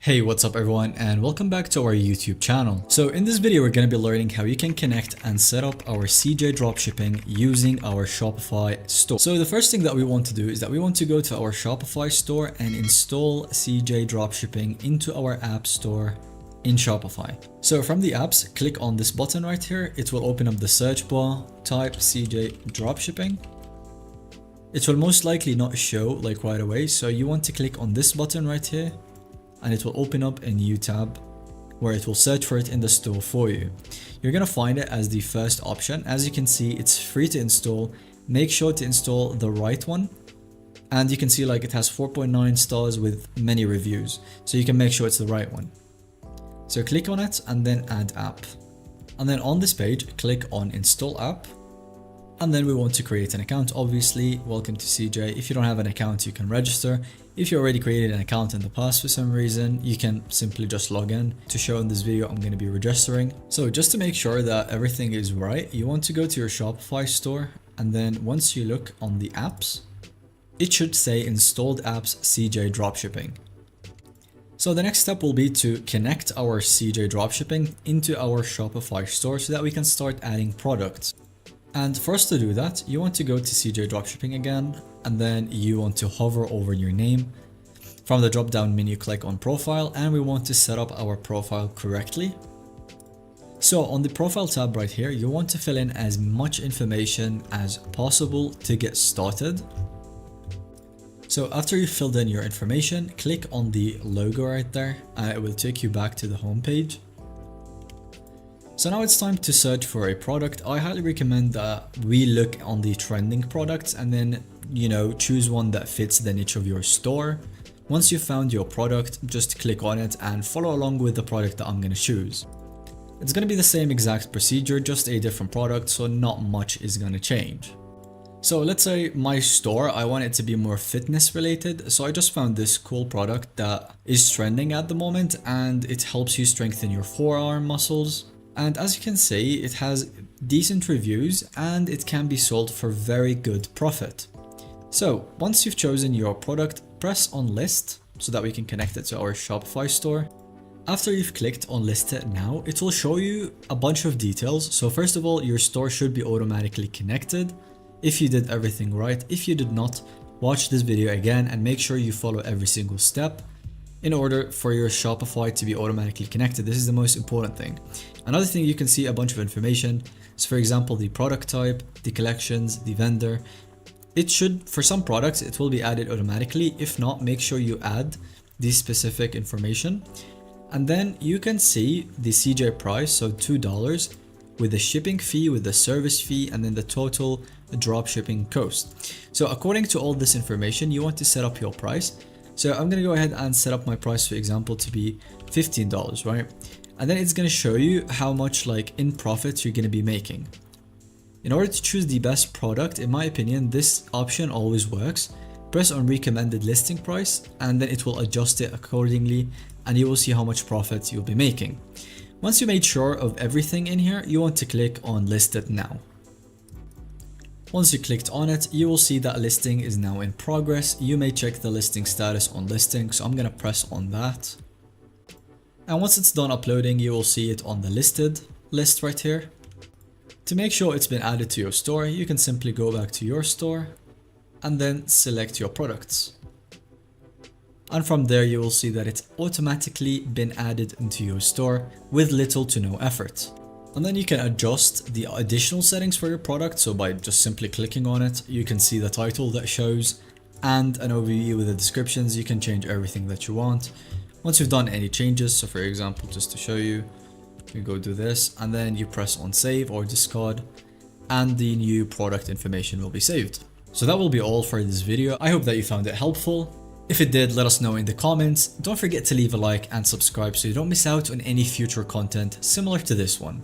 Hey, what's up everyone, and welcome back to our YouTube channel. So in this video, we're going to be learning how you can connect and set up our CJ dropshipping using our Shopify store. So the first thing that we want to do is that we want to go to our Shopify store and install CJ dropshipping into our app store in Shopify. So from the apps, click on this button right here. It will open up the search bar, type CJ dropshipping. It will most likely not show like right away. So you want to click on this button right here, and it will open up a new tab where it will search for it in the store for you. You're gonna find it as the first option. As you can see, it's free to install. Make sure to install the right one. And you can see like it has 4.9 stars with many reviews. So you can make sure it's the right one. So click on it and then add app. And then on this page, click on install app. And then we want to create an account, obviously. Welcome to CJ. If you don't have an account, you can register. If you already created an account in the past for some reason, you can simply just log in. To show in this video, I'm going to be registering. So just to make sure that everything is right, you want to go to your Shopify store. And then once you look on the apps, it should say installed apps CJ dropshipping. So the next step will be to connect our CJ dropshipping into our Shopify store so that we can start adding products. And for us to do that, you want to go to CJ dropshipping again, and then you want to hover over your name. From the drop down menu, click on profile, and we want to set up our profile correctly. So on the profile tab right here, you want to fill in as much information as possible to get started. So after you've filled in your information, click on the logo right there, and it will take you back to the home page. So now it's time to search for a product. I highly recommend that we look on the trending products and then, choose one that fits the niche of your store. Once you've found your product, just click on it and follow along with the product that I'm going to choose. It's going to be the same exact procedure, just a different product, so not much is going to change. So let's say my store, I want it to be more fitness related. So I just found this cool product that is trending at the moment, and it helps you strengthen your forearm muscles. And as you can see, it has decent reviews and it can be sold for very good profit. So once you've chosen your product, press on list so that we can connect it to our Shopify store. After you've clicked on list it now, it will show you a bunch of details. So first of all, your store should be automatically connected if you did everything right. If you did not, watch this video again and make sure you follow every single step in order for your Shopify to be automatically connected. This is the most important thing. Another thing, you can see a bunch of information. So for example, the product type, the collections, the vendor. It should, for some products, it will be added automatically. If not, make sure you add the specific information. And then you can see the CJ price, so $2 with the shipping fee, with the service fee, and then the total drop shipping cost. So according to all this information, you want to set up your price. So I'm going to go ahead and set up my price, for example, to be $15, right? And then it's going to show you how much in profit you're going to be making. In order to choose the best product, in my opinion, this option always works. Press on recommended listing price, and then it will adjust it accordingly, and you will see how much profit you'll be making. Once you made sure of everything in here, you want to click on list it now. Once you clicked on it, you will see that listing is now in progress. You may check the listing status on listing, so I'm going to press on that. And once it's done uploading, you will see it on the listed list right here. To make sure it's been added to your store, you can simply go back to your store and then select your products. And from there, you will see that it's automatically been added into your store with little to no effort. And then you can adjust the additional settings for your product. So by just simply clicking on it, you can see the title that shows and an overview with the descriptions. You can change everything that you want. Once you've done any changes, so for example, just to show you, you go do this and then you press on save or discard, and the new product information will be saved. So that will be all for this video. I hope that you found it helpful. If it did, let us know in the comments. Don't forget to leave a like and subscribe so you don't miss out on any future content similar to this one.